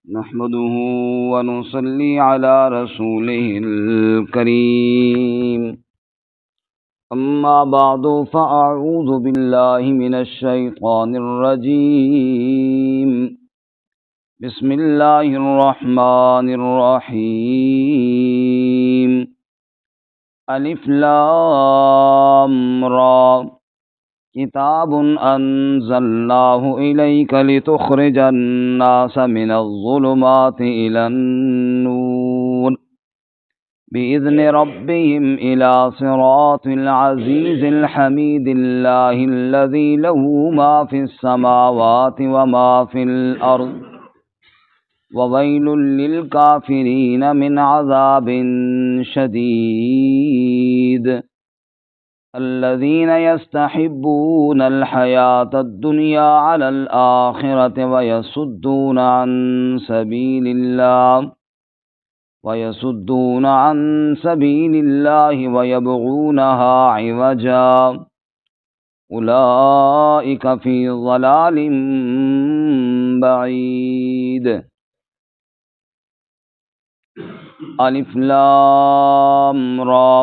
نحمده ونصلي على رسوله الكريم. أما بعد فأعوذ بالله من الشيطان الرجيم. بسم الله الرحمن الرحيم. ألف لام را كتاب أنزلناه إليك لتخرج الناس من الظلمات إلى النور بإذن ربهم إلى صراط العزيز الحميد الله الذي له ما في السماوات وما في الأرض وويل للكافرين من عذاب شديد الذين يستحبون الحياة الدنيا على الآخرة ويصدون عن سبيل الله ويبغونها عوجا أولئك في ضلال بعيد. الف لام را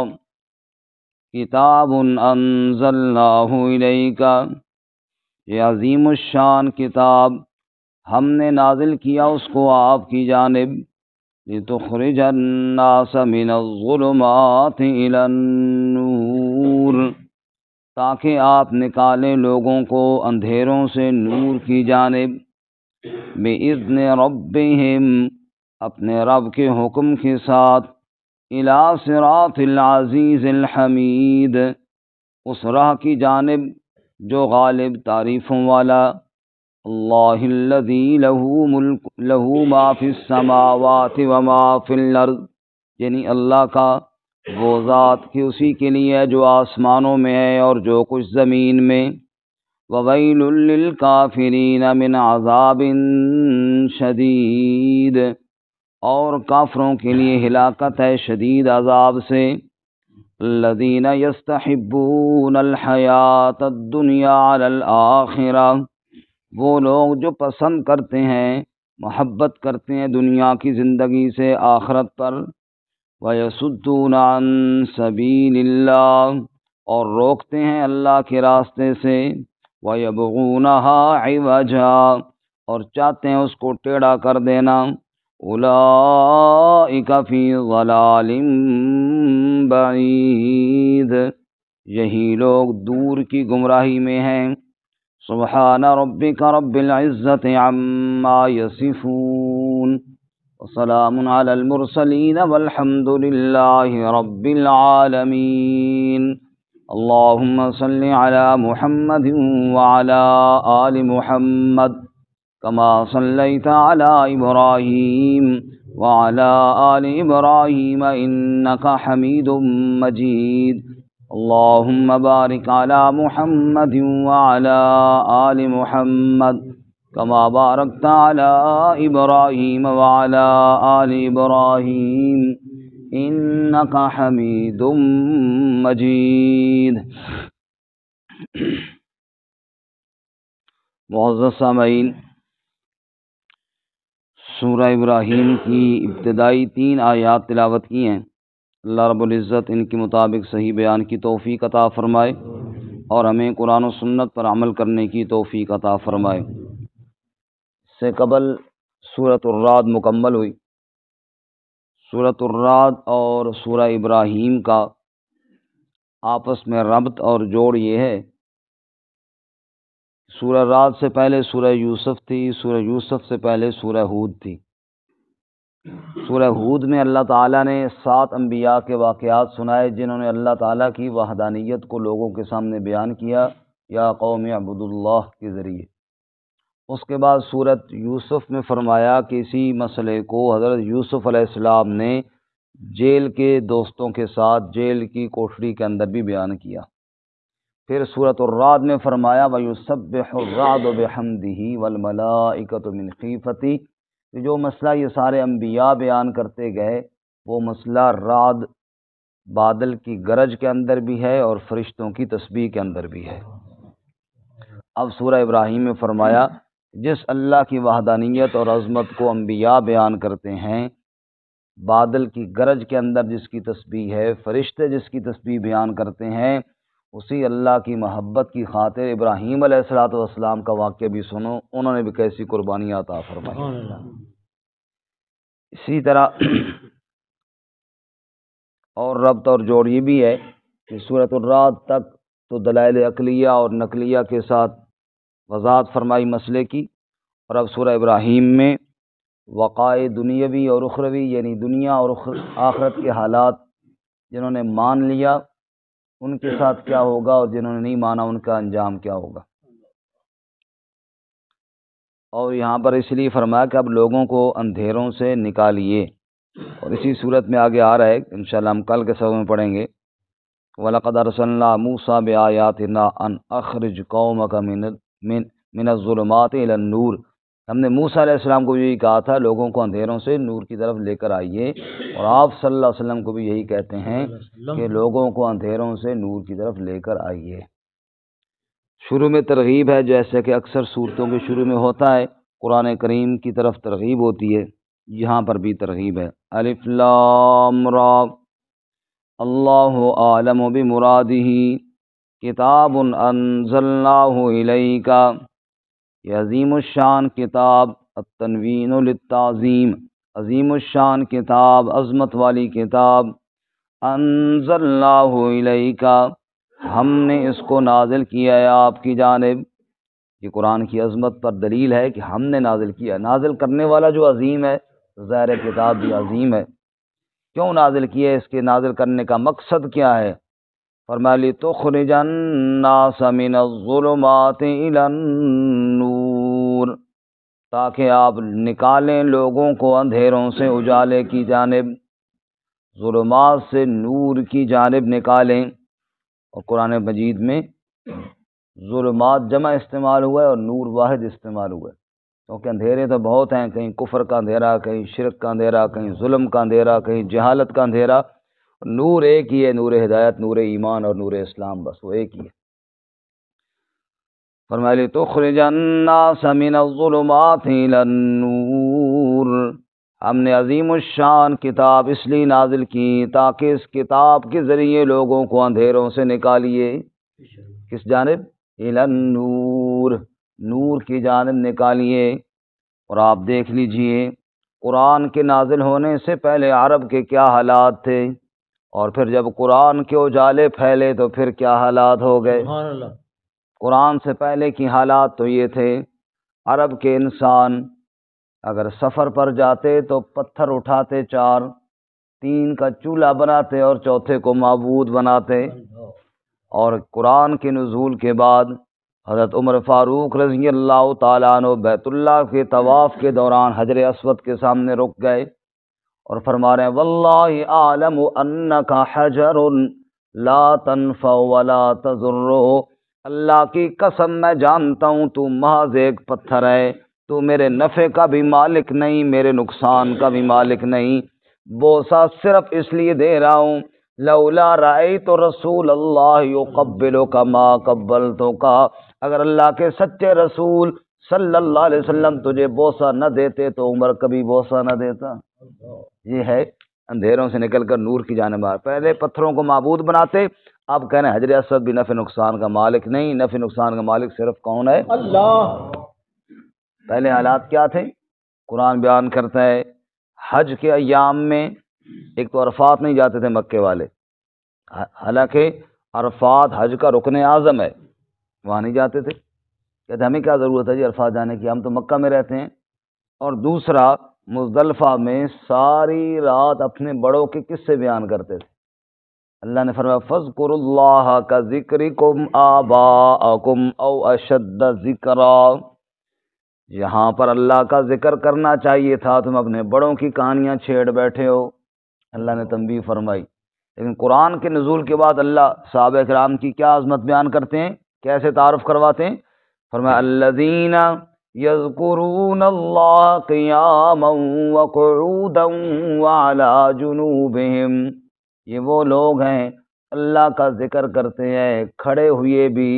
کتاب انزلناہ الیک، یہ عظیم الشان کتاب ہم نے نازل کیا اس کو آپ کی جانب، لتخرج الناس من الظلمات الی النور، تاکہ آپ نکالیں لوگوں کو اندھیروں سے نور کی جانب، بإذن ربہم، اپنے رب کے حکم کے ساتھ، الی صراط العزیز الحمید، اس راہ کی جانب جو غالب تعریفوں والا، اللہ الذی لہ ما فی السماوات وما فی الارض، یعنی اللہ کا وہ ذات کہ اسی کے لیے جو آسمانوں میں ہے اور جو کچھ زمین میں، وویل للکافرین من عذاب شدید، اور کافروں کے لیے ہلاکت ہے شدید عذاب سے، الذین یستحبون الحیاۃ الدنیا علی الآخرہ، وہ لوگ جو پسند کرتے ہیں، محبت کرتے ہیں دنیا کی زندگی سے آخرت پر، ویصدون عن سبیل اللہ، اور روکتے ہیں اللہ کے راستے سے، ویبغونہا عوجا، اور چاہتے ہیں اس کو ٹیڑھا کر دینا، اولئک فی ضلال بعید، یہی لوگ دور کی گمراہی میں ہیں۔ سبحان ربک رب العزت عما یصفون وسلام علی المرسلین والحمد للہ رب العالمین۔ اللہم صل علی محمد وعلی آل محمد كما صليت على إبراهيم وعلى آل إبراهيم إنك حميد مجيد، اللهم بارك على محمد وعلى آل محمد كما باركت على إبراهيم وعلى آل إبراهيم إنك حميد مجيد۔ معزز سامعین، سورہ ابراہیم کی ابتدائی 3 آیات تلاوت کی ہیں۔ اللہ رب العزت ان کے مطابق صحیح بیان کی توفیق عطا فرمائے اور ہمیں قرآن و سنت پر عمل کرنے کی توفیق عطا فرمائے۔ اس سے قبل سورۃ الرعد مکمل ہوئی۔ سورۃ الرعد اور سورہ ابراہیم کا آپس میں ربط اور جوڑ یہ ہے، سورہ رعد سے پہلے سورہ یوسف تھی، سورہ یوسف سے پہلے سورہ ہود تھی۔ سورہ ہود میں اللہ تعالیٰ نے 7 انبیاء کے واقعات سنائے جنہوں نے اللہ تعالیٰ کی وحدانیت کو لوگوں کے سامنے بیان کیا، یا قوم اعبدوا اللہ کے ذریعے۔ اس کے بعد سورۃ یوسف میں فرمایا کہ اسی مسئلے کو حضرت یوسف علیہ السلام نے جیل کے دوستوں کے ساتھ جیل کی کوٹھری کے اندر بھی بیان کیا۔ پھر سورۃ الرعد میں فرمایا وَيُسَبِّحُ الرَّعْدُ بِحَمْدِهِ وَالْمَلَائِكَةُ مِنْ خِیفَتِهِ، کہ جو مسئلہ یہ سارے انبیاء بیان کرتے گئے وہ مسئلہ رعد بادل کی گرج کے اندر بھی ہے اور فرشتوں کی تسبیح کے اندر بھی ہے۔ اب سورہ ابراہیم میں فرمایا جس اللہ کی وحدانیت اور عظمت کو انبیاء بیان کرتے ہیں، بادل کی گرج کے اندر جس کی تسبیح ہے، فرشتے جس کی تسبیح بیان کرتے ہیں، اسی اللہ کی محبت کی خاطر ابراہیم علیہ الصلوۃ والسلام کا واقعہ بھی سنو، انہوں نے بھی کیسی قربانیاں عطا فرمائی۔ اسی طرح اور ربط اور جوڑ یہ بھی ہے کہ سورۃ الرعد تک تو دلائل عقلیہ اور نقلیہ کے ساتھ وضاحت فرمائی مسئلے کی، اور اب سورہ ابراہیم میں وقائع دنیاوی اور اخروی، یعنی دنیا اور آخرت کے حالات، جنہوں نے مان لیا ان کے ساتھ کیا ہوگا، اور جنہوں نے نہیں مانا ان کا انجام کیا ہوگا۔ اور یہاں پر اس لیے فرمایا کہ اب لوگوں کو اندھیروں سے نکالیے، اور اسی صورت میں آگے آ رہا ہے، انشاءاللہ ہم کل کے سبق میں پڑھیں گے، وَلَقَدْ أَرْسَلْنَا مُوسَىٰ بِآيَاتِنَا أَنْ أَخْرِجْ قَوْمَكَ مِنَ الظُّلُمَاتِ إِلَى النُّورِ، ہم نے موسیٰ علیہ السلام کو بھی یہی کہا تھا لوگوں کو اندھیروں سے نور کی طرف لے کر آئیے، اور آپ صلی اللہ علیہ وسلم کو بھی یہی کہتے ہیں کہ لوگوں کو اندھیروں سے نور کی طرف لے کر آئیے۔ شروع میں ترغیب ہے، جیسے کہ اکثر صورتوں کے شروع میں ہوتا ہے، قرآن کریم کی طرف ترغیب ہوتی ہے، یہاں پر بھی ترغیب ہے۔ الف لام را، اللہ اعلم بمرادہ، کتاب انزلناہ الیک، یہ عظیم الشان کتاب، التنوین للتعظیم، عظیم الشان کتاب، عظمت والی کتاب، انزلناہ الیک، ہم نے اس کو نازل کیا ہے آپ کی جانب۔ یہ قرآن کی عظمت پر دلیل ہے کہ ہم نے نازل کیا، نازل کرنے والا جو عظیم ہے، ظاہر کتاب بھی عظیم ہے۔ کیوں نازل کیا ہے، اس کے نازل کرنے کا مقصد کیا ہے؟ فرمایا لِتُخْرِجَ النَّاسَ مِنَ الظُّلُمَاتِ إِلَى النُّورِ، تاکہ آپ نکالیں لوگوں کو اندھیروں سے اجالے کی جانب، ظلمات سے نور کی جانب نکالیں۔ اور قرآن مجید میں ظلمات جمع استعمال ہوا ہے اور نور واحد استعمال ہوا ہے، کیونکہ اندھیرے تو بہت ہیں، کہیں کفر کا اندھیرا، کہیں شرک کا اندھیرا، کہیں ظلم کا اندھیرا، کہیں جہالت کا اندھیرا، نور ایک ہی ہے، نور ہدایت، نور ایمان اور نور اسلام، بس وہ ایک ہی ہے۔ فرمایا لِتُخْرِجَ النَّاسَ مِنَ الظُّلُمَاتِ إِلَى النُّورِ، ہم نے عظیم الشان کتاب اس لیے نازل کی تاکہ اس کتاب کے ذریعے لوگوں کو اندھیروں سے نکالیے، کس جانب؟ إِلَى النُّورِ، نور کی جانب نکالیے۔ اور آپ دیکھ لیجئے قرآن کے نازل ہونے سے پہلے عرب کے کیا حالات تھے، اور پھر جب قرآن کے اجالے پھیلے تو پھر کیا حالات ہو گئے۔ سبحان اللہ۔ قرآن سے پہلے کی حالات تو یہ تھے، عرب کے انسان اگر سفر پر جاتے تو پتھر اٹھاتے، 3 کا چولہا بناتے اور چوتھے کو معبود بناتے۔ اور قرآن کے نزول کے بعد حضرت عمر فاروق رضی اللہ تعالیٰ عنہ بیت اللہ کے طواف کے دوران حجر اسود کے سامنے رک گئے اور فرما رہے ہیں واللہ اعلم انک حجر لا تنفع ولا تضر، اللہ کی قسم میں جانتا ہوں تو محض ایک پتھر ہے، تو میرے نفع کا بھی مالک نہیں، میرے نقصان کا بھی مالک نہیں، بوسہ صرف اس لیے دے رہا ہوں لولا رأیت رسول اللہ یقبلک ما قبلتک، اگر اللہ کے سچے رسول صلی اللہ علیہ وسلم تجھے بوسہ نہ دیتے تو عمر کبھی بوسہ نہ دیتا۔ یہ ہے اندھیروں سے نکل کر نور کی جانب آ، پہلے پتھروں کو معبود بناتے، اب کہنے حجر اسود بھی نفع نقصان کا مالک نہیں، نفع نقصان کا مالک صرف کون ہے؟ اللہ۔ پہلے حالات کیا تھے؟ قرآن بیان کرتا ہے حج کے ایام میں ایک تو عرفات نہیں جاتے تھے مکے والے، حالانکہ عرفات حج کا رکن اعظم ہے، وہاں نہیں جاتے تھے، کہتے ہمیں کیا ضرورت ہے جی عرفات جانے کی، ہم تو مکہ میں رہتے ہیں۔ اور دوسرا مزدلفہ میں ساری رات اپنے بڑوں کے قصے بیان کرتے تھے۔ اللہ نے فرمایا فَاذْكُرُوا اللَّهَ كَذِكْرِكُمْ آبَاءَكُمْ أَوْ أَشَدَّ ذِكْرًا، یہاں پر اللہ کا ذکر کرنا چاہیے تھا، تم اپنے بڑوں کی کہانیاں چھیڑ بیٹھے ہو، اللہ نے تنبیہ فرمائی۔ لیکن قرآن کے نزول کے بعد اللہ صحابہ کرام کی کیا عظمت بیان کرتے ہیں، کیسے تعارف کرواتے ہیں؟ فرمایا الذین یذکرون اللہ قیاما وقعودا وعلی جنوبہم، یہ وہ لوگ ہیں اللہ کا ذکر کرتے ہیں کھڑے ہوئے بھی،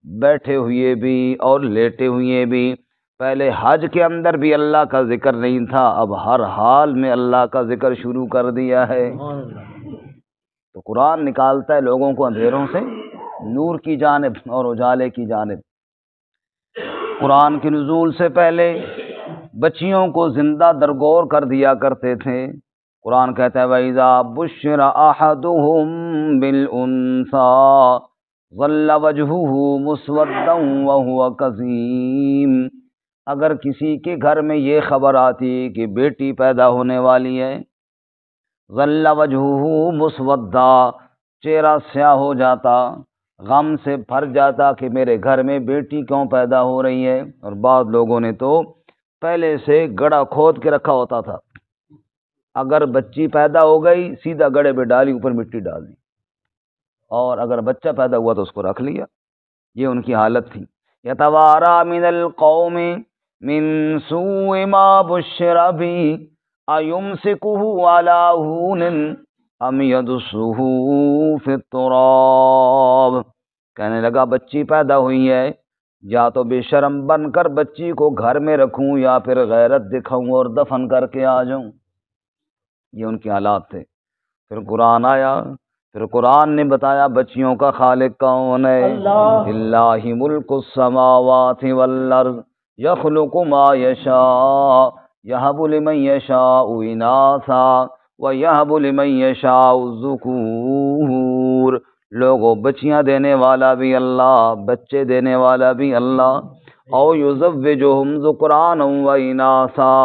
بیٹھے ہوئے بھی اور لیٹے ہوئے بھی، پہلے حج کے اندر بھی اللہ کا ذکر نہیں تھا، اب ہر حال میں اللہ کا ذکر شروع کر دیا ہے۔ تو قرآن نکالتا ہے لوگوں کو اندھیروں سے نور کی جانب اور اجالے کی جانب۔ قرآن کے نزول سے پہلے بچیوں کو زندہ درگور کر دیا کرتے تھے۔ قرآن کہتا ہے وَإِذَا بُشِّرَ أَحَدُهُم بِالْأُنثىٰ ظَلَّ وَجْهُهُ مُسْوَدًّا وَهُوَ كَظِيمٌ، اگر کسی کے گھر میں یہ خبر آتی کہ بیٹی پیدا ہونے والی ہے، ظَلَّ وَجْهُهُ مُسْوَدًّا، چہرہ سیاہ ہو جاتا، غم سے بھر جاتا کہ میرے گھر میں بیٹی کیوں پیدا ہو رہی ہے۔ اور بعض لوگوں نے تو پہلے سے گڑھا کھود کے رکھا ہوتا تھا، اگر بچی پیدا ہو گئی سیدھا گڑھے پہ ڈالی، اوپر مٹی ڈال دی، اور اگر بچہ پیدا ہوا تو اس کو رکھ لیا۔ یہ ان کی حالت تھی۔ یتوارا من القوم من سوء ما بشر به ایمسکہ علی ہون ام یدسہ فی التراب، کہنے لگا بچی پیدا ہوئی ہے، یا تو بے شرم بن کر بچی کو گھر میں رکھوں یا پھر غیرت دکھاؤں اور دفن کر کے آ جاؤں۔ یہ ان کے حالات تھے۔ پھر قرآن آیا، پھر قرآن نے بتایا بچیوں کا خالق کون ہے۔ للہ ملک السماوات والارض یخلق ما یشاء یہب لمن یشاء اناثا ویہب لمن یشاء الذکور، لوگوں بچیاں دینے والا بھی اللہ، بچے دینے والا بھی اللہ، او یزوجہم ذکرانا و اناثا،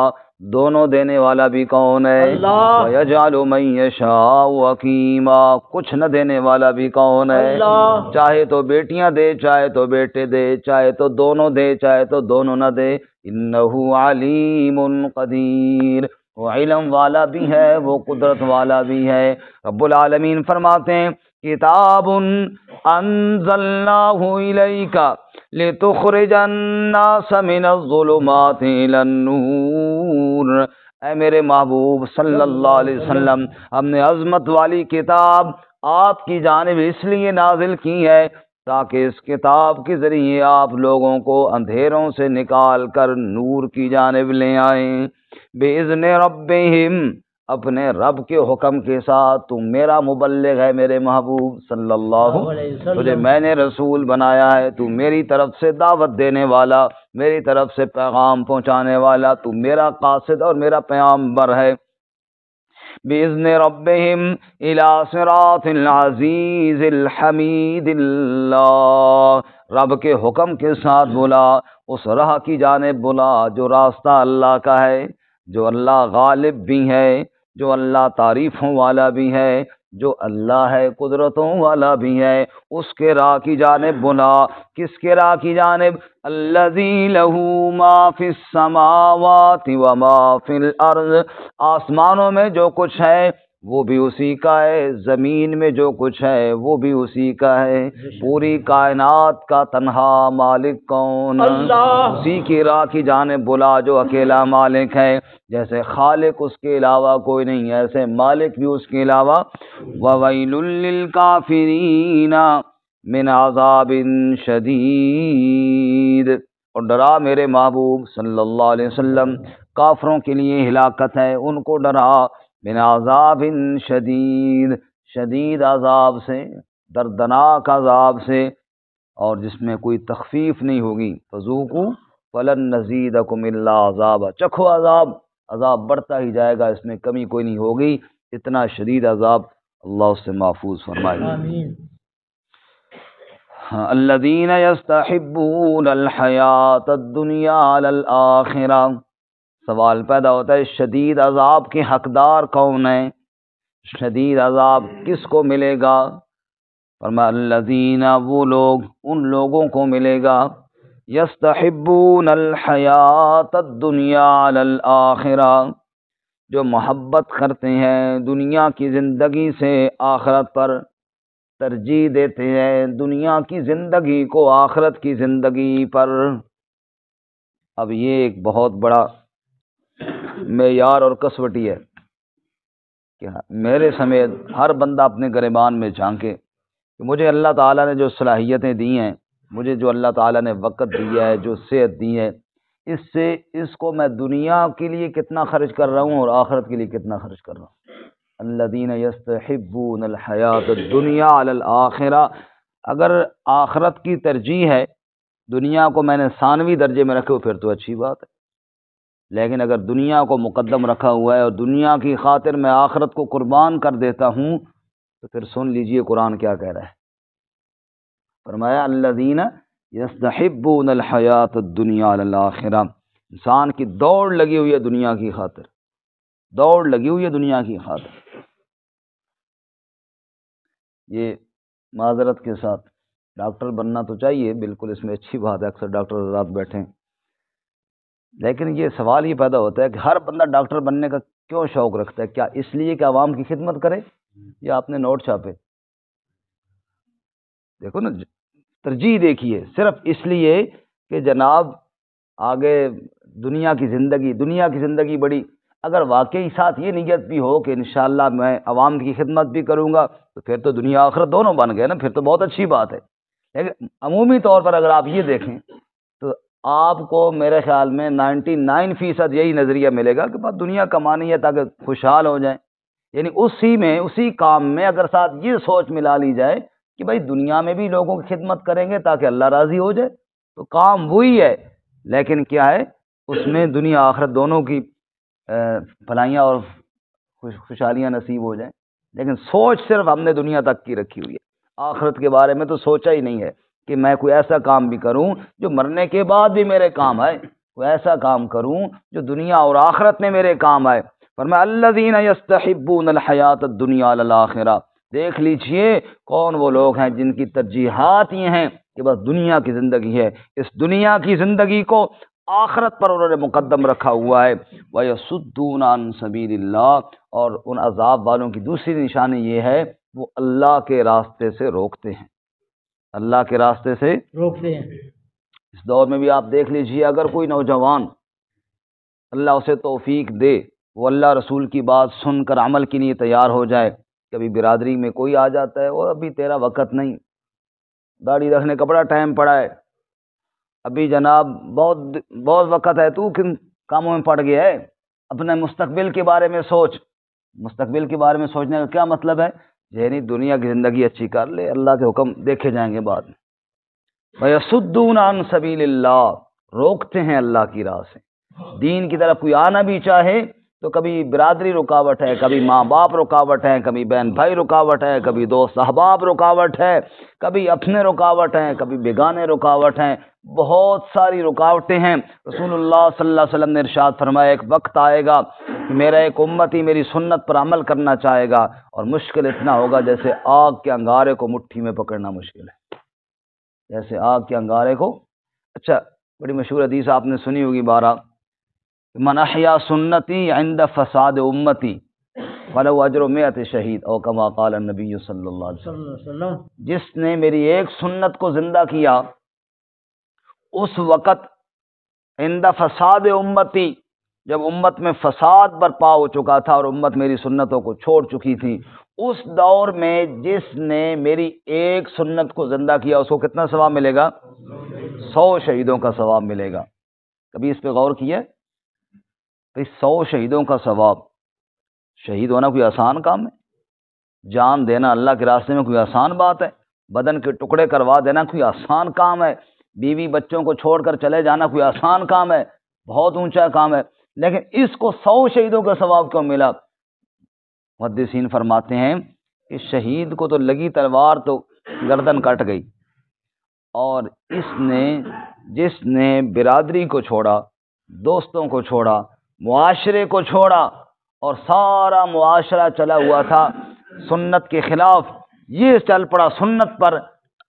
دونوں دینے والا بھی کون ہے؟ اللہ۔ وَيَجْعَلُ مَن يَشَاءُ عَقِيمًا، کچھ نہ دینے والا بھی کون ہے؟ اللہ۔ چاہے تو بیٹیاں دے، چاہے تو بیٹے دے، چاہے تو دونوں دے، چاہے تو دونوں نہ دے، إِنَّهُ عَلِيمٌ قدیر، وہ علم والا بھی ہے، وہ قدرت والا بھی ہے۔ رب العالمین فرماتے ہیں کتاب انزلناہ الیک لتخرج الناس من الظلمات الی النور، اے میرے محبوب صلی اللہ علیہ وسلم، ہم نے عظمت والی کتاب آپ کی جانب اس لیے نازل کی ہے تاکہ اس کتاب کے ذریعے آپ لوگوں کو اندھیروں سے نکال کر نور کی جانب لے آئیں۔ بِإِذْنِ رَبِّهِمْ، اپنے رب کے حکم کے ساتھ، تم میرا مبلغ ہے میرے محبوب صلی اللہ علیہ وسلم، تجھے میں نے رسول بنایا ہے، تو میری طرف سے دعوت دینے والا، میری طرف سے پیغام پہنچانے والا، تو میرا قاصد اور میرا پیغمبر ہے۔ بِإِذْنِ رَبِّهِمْ إِلَى صِرَاطِ الْعَزِيزِ الْحَمِيدِ اللَّهِ، رب کے حکم کے ساتھ بلا، اس راہ کی جانب بلا جو راستہ اللہ کا ہے، جو اللہ غالب بھی ہے، جو اللہ تعریفوں والا بھی ہے، جو اللہ ہے قدرتوں والا بھی ہے، اس کے راہ کی جانب بلا۔ کس کے راہ کی جانب؟ الذی لہ ما فی السماوات وما فی الارض، آسمانوں میں جو کچھ ہے وہ بھی اسی کا ہے، زمین میں جو کچھ ہے وہ بھی اسی کا ہے۔ پوری کائنات کا تنہا مالک کون؟ اللہ۔ اسی کی راہ کی جانب بلا جو اکیلا مالک ہے، جیسے خالق اس کے علاوہ کوئی نہیں، ایسے مالک بھی اس کے علاوہ۔ وَوَيْلٌ لِّلْكَافِرِينَ مِنْ عَذَابٍ شَدِيدٍ، اور ڈرا میرے محبوب صلی اللہ علیہ وسلم، کافروں کے لیے ہلاکت ہے، ان کو ڈرا، من عذاب شدید، شدید عذاب سے، دردناک عذاب سے، اور جس میں کوئی تخفیف نہیں ہوگی۔ فذوقوا فلن نزیدکم الا عذابا، چکھو عذاب، عذاب بڑھتا ہی جائے گا، اس میں کمی کوئی نہیں ہوگی، اتنا شدید عذاب، اللہ اس سے محفوظ فرمائے۔ آمین۔ الذین یستحبون الحیاۃ الدنیا علی الآخرہ، سوال پیدا ہوتا ہے شدید عذاب کے حقدار کون ہیں؟ شدید عذاب کس کو ملے گا؟ فرمایا الذین، وہ لوگ، ان لوگوں کو ملے گا، یستحبون الحیاۃ الدنیا علی الآخرہ، جو محبت کرتے ہیں دنیا کی زندگی سے آخرت پر، ترجیح دیتے ہیں دنیا کی زندگی کو آخرت کی زندگی پر۔ اب یہ ایک بہت بڑا معیار اور کسوٹی ہے کہ میرے سمیت ہر بندہ اپنے گریبان میں جھانکے کہ مجھے اللہ تعالیٰ نے جو صلاحیتیں دی ہیں، مجھے جو اللہ تعالیٰ نے وقت دیا ہے، جو صحت دی ہے، اس کو میں دنیا کے لیے کتنا خرچ کر رہا ہوں اور آخرت کے لیے کتنا خرچ کر رہا ہوں۔ الذین یستحبون الحیات الدنیا علی الآخرہ، اگر آخرت کی ترجیح ہے، دنیا کو میں نے ثانوی درجے میں رکھے پھر تو اچھی بات ہے، لیکن اگر دنیا کو مقدم رکھا ہوا ہے اور دنیا کی خاطر میں آخرت کو قربان کر دیتا ہوں تو پھر سن لیجئے قرآن کیا کہہ رہا ہے۔ فرمایا الذین یستحبون الحیات الدنیا علی الآخرہ، انسان کی دوڑ لگی ہوئی ہے دنیا کی خاطر، دوڑ لگی ہوئی ہے دنیا کی خاطر۔ یہ معذرت کے ساتھ ڈاکٹر بننا تو چاہیے، بالکل اس میں اچھی بات ہے، اکثر ڈاکٹر حضرات بیٹھے ہیں، لیکن یہ سوال یہ پیدا ہوتا ہے کہ ہر بندہ ڈاکٹر بننے کا کیوں شوق رکھتا ہے؟ کیا اس لیے کہ عوام کی خدمت کرے یا اپنے نوٹ چھاپے؟ دیکھو نا، ترجیح دیکھیے، صرف اس لیے کہ جناب آگے دنیا کی زندگی بڑی، اگر واقعی ساتھ یہ نیت بھی ہو کہ انشاءاللہ میں عوام کی خدمت بھی کروں گا تو پھر تو دنیا آخرت دونوں بن گئے نا، پھر تو بہت اچھی بات ہے۔ لیکن عمومی طور پر اگر آپ یہ دیکھیں تو آپ کو میرے خیال میں 99% یہی نظریہ ملے گا کہ بس دنیا کمانی ہے تاکہ خوشحال ہو جائیں، یعنی اسی کام میں اگر ساتھ یہ سوچ ملا لی جائے کہ بھائی دنیا میں بھی لوگوں کی خدمت کریں گے تاکہ اللہ راضی ہو جائے، تو کام وہی ہے، لیکن کیا ہے اس میں دنیا آخرت دونوں کی بھلائیاں اور خوشحالیاں نصیب ہو جائیں، لیکن سوچ صرف ہم نے دنیا تک کی رکھی ہوئی ہے، آخرت کے بارے میں تو سوچا ہی نہیں ہے کہ میں کوئی ایسا کام بھی کروں جو مرنے کے بعد بھی میرے کام آئے، کوئی ایسا کام کروں جو دنیا اور آخرت میں میرے کام آئے۔ فرمایا الذین یستحبون الحیات الدنیا علی الآخرہ، دیکھ لیجئے کون وہ لوگ ہیں جن کی ترجیحات یہ ہیں کہ بس دنیا کی زندگی ہے، اس دنیا کی زندگی کو آخرت پر انہوں نے مقدم رکھا ہوا ہے۔ وَيَصُدُّونَ عَن سَبِيلِ اللَّهِ، اور ان عذاب والوں کی دوسری نشانی یہ ہے وہ اللہ کے راستے سے روکتے ہیں، اللہ کے راستے سے روکتے ہیں۔ اس دور میں بھی آپ دیکھ لیجئے، اگر کوئی نوجوان اللہ اسے توفیق دے وہ اللہ رسول کی بات سن کر عمل کے لیے تیار ہو جائے، کبھی برادری میں کوئی آ جاتا ہے وہ ابھی تیرا وقت نہیں، داڑھی رکھنے کا بڑا ٹائم پڑا ہے، ابھی جناب بہت وقت ہے، تو کن کاموں میں پڑ گیا ہے، اپنے مستقبل کے بارے میں سوچ۔ مستقبل کے بارے میں سوچنے کا کیا مطلب ہے؟ یعنی دنیا کی زندگی اچھی کر لے، اللہ کے حکم دیکھے جائیں گے بعد میں۔ وَيَصُدُّونَ عَن سَبِيلِ اللَّهِ، روکتے ہیں اللہ کی راہ سے۔ دین کی طرف کوئی آنا بھی چاہے تو کبھی برادری رکاوٹ ہے، کبھی ماں باپ رکاوٹ ہے، کبھی بہن بھائی رکاوٹ ہے، کبھی دوست احباب رکاوٹ ہے، کبھی اپنے رکاوٹ ہیں، کبھی بیگانے رکاوٹ ہیں، بہت ساری رکاوٹیں ہیں۔ رسول اللہ صلی اللہ علیہ وسلم نے ارشاد فرمایا ایک وقت آئے گا کہ میرا ایک امتی میری سنت پر عمل کرنا چاہے گا اور مشکل اتنا ہوگا جیسے آگ کے انگارے کو مٹھی میں پکڑنا مشکل ہے، جیسے آگ کے انگارے کو۔ اچھا، بڑی مشہور حدیث آپ نے سنی ہوگی بارہ، من احیا سنتی عند فساد امتی فلو اجر 100 شہید او کما قال النبی صلی اللہ علیہ وسلم، جس نے میری ایک سنت کو زندہ کیا اس وقت عند فساد امتی، جب امت میں فساد برپا ہو چکا تھا اور امت میری سنتوں کو چھوڑ چکی تھی، اس دور میں جس نے میری ایک سنت کو زندہ کیا اس کو کتنا ثواب ملے گا؟ 100 شہیدوں کا ثواب ملے گا۔ کبھی اس پہ غور کیا؟ 100 شہیدوں کا ثواب۔ شہید ہونا کوئی آسان کام ہے؟ جان دینا اللہ کے راستے میں کوئی آسان بات ہے؟ بدن کے ٹکڑے کروا دینا کوئی آسان کام ہے؟ بیوی بچوں کو چھوڑ کر چلے جانا کوئی آسان کام ہے؟ بہت اونچا کام ہے، لیکن اس کو 100 شہیدوں کا ثواب کیوں ملا؟ محدثین فرماتے ہیں کہ شہید کو تو لگی تلوار تو گردن کٹ گئی، اور جس نے برادری کو چھوڑا، دوستوں کو چھوڑا، معاشرے کو چھوڑا، اور سارا معاشرہ چلا ہوا تھا سنت کے خلاف، یہ چل پڑا سنت پر،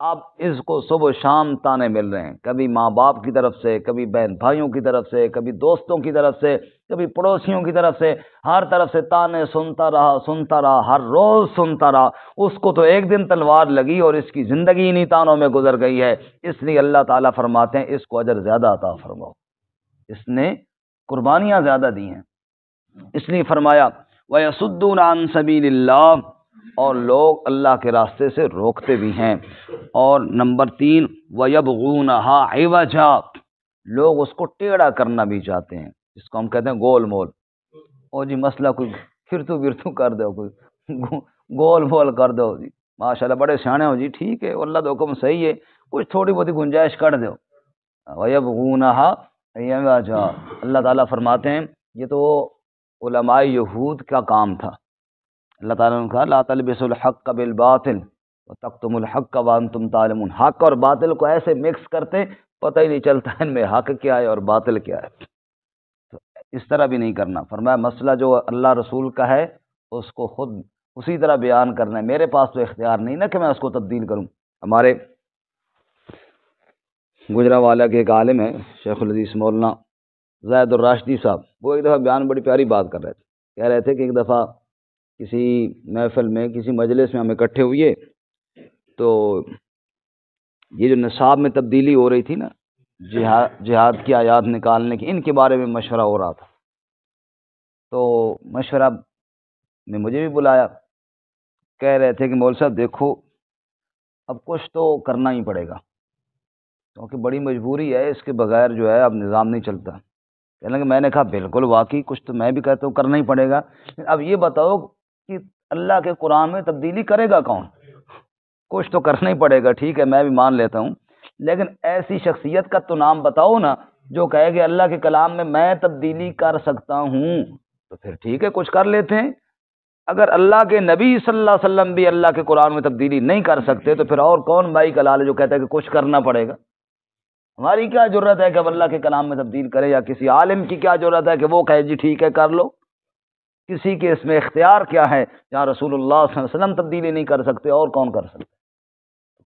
اب اس کو صبح و شام تانے مل رہے ہیں، کبھی ماں باپ کی طرف سے، کبھی بہن بھائیوں کی طرف سے، کبھی دوستوں کی طرف سے، کبھی پڑوسیوں کی طرف سے، ہر طرف سے تانے سنتا رہا، ہر روز سنتا رہا۔ اس کو تو ایک دن تلوار لگی اور اس کی زندگی انہی تانوں میں گزر گئی ہے، اس لیے اللہ تعالیٰ فرماتے ہیں اس کو اجر زیادہ عطا فرماؤ، اس نے قربانیاں زیادہ دی ہیں، اس لیے فرمایا وَيَصُدُّونَ عَن سَبِيلِ اللَّهِ، اور لوگ اللہ کے راستے سے روکتے بھی ہیں۔ اور نمبر 3 وَيَبْغُونَهَا عِوَجًا، لوگ اس کو ٹیڑھا کرنا بھی چاہتے ہیں، جس کو ہم کہتے ہیں گول مول۔ او جی مسئلہ کوئی پھرتو برتو کر دو، کوئی گول مول کر دو جی، ماشاءاللہ بڑے سیانے ہو جی، ٹھیک ہے اللہ کا حکم صحیح ہے، کچھ تھوڑی بہت گنجائش کر دو۔ وَيَبْغُونَهَا عِوَجًا، اللہ تعالیٰ فرماتے ہیں یہ تو علماء یہود کا کام تھا۔ اللہ تعالیٰ نے کہا لا تلبسوا الحق بالباطل وتکتموا الحق وانتم تعلمون، حق اور باطل کو ایسے مکس کرتے پتہ ہی نہیں چلتا ان میں حق کیا ہے اور باطل کیا ہے، تو اس طرح بھی نہیں کرنا۔ فرمایا مسئلہ جو اللہ رسول کا ہے اس کو خود اسی طرح بیان کرنا ہے، میرے پاس تو اختیار نہیں نا کہ میں اس کو تبدیل کروں۔ ہمارے گجرانوالہ کے ایک عالم ہیں شیخ الحدیث مولانا زید الراشدی صاحب، وہ ایک دفعہ بیان بڑی پیاری بات کر رہے تھے، کہہ رہے تھے کہ ایک دفعہ کسی محفل میں کسی مجلس میں ہم اکٹھے ہوئے تو یہ جو نصاب میں تبدیلی ہو رہی تھی نا، جہاد کی آیات نکالنے کی، ان کے بارے میں مشورہ ہو رہا تھا۔ تو مشورہ میں مجھے بھی بلایا، کہہ رہے تھے کہ مول صاحب دیکھو اب کچھ تو کرنا ہی پڑے گا کیونکہ بڑی مجبوری ہے، اس کے بغیر جو ہے اب نظام نہیں چلتا۔ کہنے لگے میں نے کہا بالکل واقعی کچھ تو میں بھی کہتا ہوں کرنا ہی پڑے گا، اب یہ بتاؤ کہ اللہ کے قرآن میں تبدیلی کرے گا کون؟ کچھ تو کرنا ہی پڑے گا، ٹھیک ہے میں بھی مان لیتا ہوں، لیکن ایسی شخصیت کا تو نام بتاؤ نا جو کہے کہ اللہ کے کلام میں تبدیلی کر سکتا ہوں، تو پھر ٹھیک ہے کچھ کر لیتے ہیں۔ اگر اللہ کے نبی صلی اللہ علیہ وسلم بھی اللہ کے قرآن میں تبدیلی نہیں کر سکتے تو پھر اور کون بھائی کلال ہے جو کہتا ہے کہ کچھ کرنا پڑے گا؟ ہماری کیا ضرورت ہے کہ اب اللہ کے کلام میں تبدیل کرے، یا کسی عالم کی کیا ضرورت ہے کہ وہ کہے جی ٹھیک ہے کر لو؟ کسی کے اس میں اختیار کیا ہے؟ جہاں رسول اللہ صلی اللہ علیہ وسلم تبدیلی نہیں کر سکتے اور کون کر سکتے؟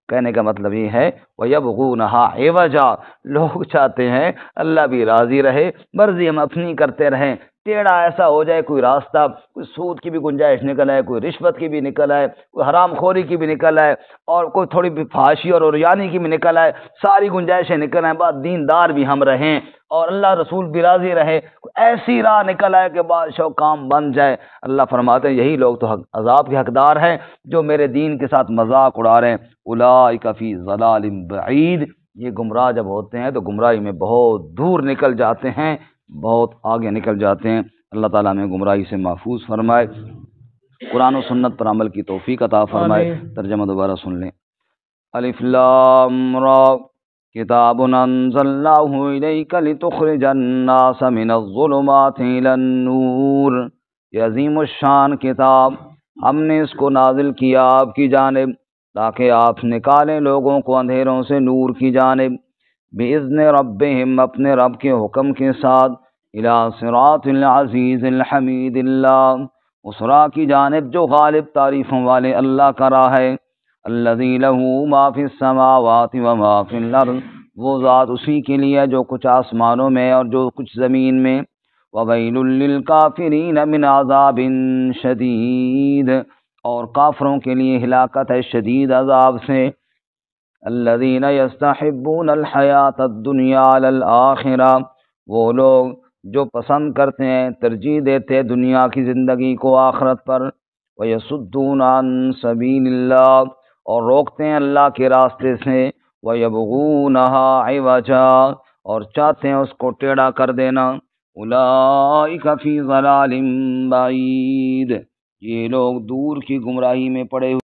کہنے کا مطلب یہ ہے وَيَبْغُونَهَا عِوَجًا، لوگ چاہتے ہیں اللہ بھی راضی رہے، مرضی ہم اپنی کرتے رہیں، ٹیڑھا ایسا ہو جائے کوئی راستہ، کوئی سود کی بھی گنجائش نکل آئے، کوئی رشوت کی بھی نکل آئے، کوئی حرام خوری کی بھی نکل آئے، اور کوئی تھوڑی بھی فحاشی اور عریانی کی بھی نکل آئے، ساری گنجائشیں نکل آئیں، بعد دیندار بھی ہم رہیں اور اللہ رسول بھی راضی رہے، ایسی راہ نکل آئے کہ بادشاہ کام بن جائے۔ اللہ فرماتے ہیں یہی لوگ تو عذاب کے حقدار ہیں جو میرے دین کے ساتھ مذاق اڑا رہے ہیں۔ اولئک فی ضلال بعید، یہ گمراہ جب ہوتے ہیں تو گمراہی میں بہت دور نکل جاتے ہیں، بہت آگے نکل جاتے ہیں۔ اللہ تعالیٰ ہمیں گمراہی سے محفوظ فرمائے، قرآن و سنت پر عمل کی توفیق عطا فرمائے۔ ترجمہ دوبارہ سن لیں۔ الف لام را کتاب انزلناہ الیک لتخرج الناس من الظلمات الی النور، یہ عظیم الشان کتاب ہم نے اس کو نازل کیا آپ کی جانب تاکہ آپ نکالیں لوگوں کو اندھیروں سے نور کی جانب، بِإِذْنِ رَبِّهِمْ اپنے رب کے حکم کے ساتھ، إِلَىٰ صِرَاطِ الْعَزِيزِ الْحَمِيدِ اللہ، اس راہ کی جانب جو غالب تعریفوں والے اللہ کا راہ ہے، الَّذِي لَهُ مَا فِي السَّمَاوَاتِ وَمَا فِي الْأَرْضِ، وہ ذات اسی کے لیے جو کچھ آسمانوں میں اور جو کچھ زمین میں، وَوَيْلٌ لِّلْكَافِرِينَ مِنْ عَذَابٍ شَدِيدٍ، اور کافروں کے لیے ہلاکت ہے شدید عذاب سے۔ الذین یستحبون الحیاۃ الدنیا علی الآخرہ، وہ لوگ جو پسند کرتے ہیں، ترجیح دیتے ہیں دنیا کی زندگی کو آخرت پر، ویصدون عن سبیل اللہ، اور روکتے ہیں اللہ کے راستے سے، ویبغونہا عوجا، اور چاہتے ہیں اس کو ٹیڑھا کر دینا، اولئک فی ضلال بعید، یہ لوگ دور کی گمراہی میں پڑے ہوئے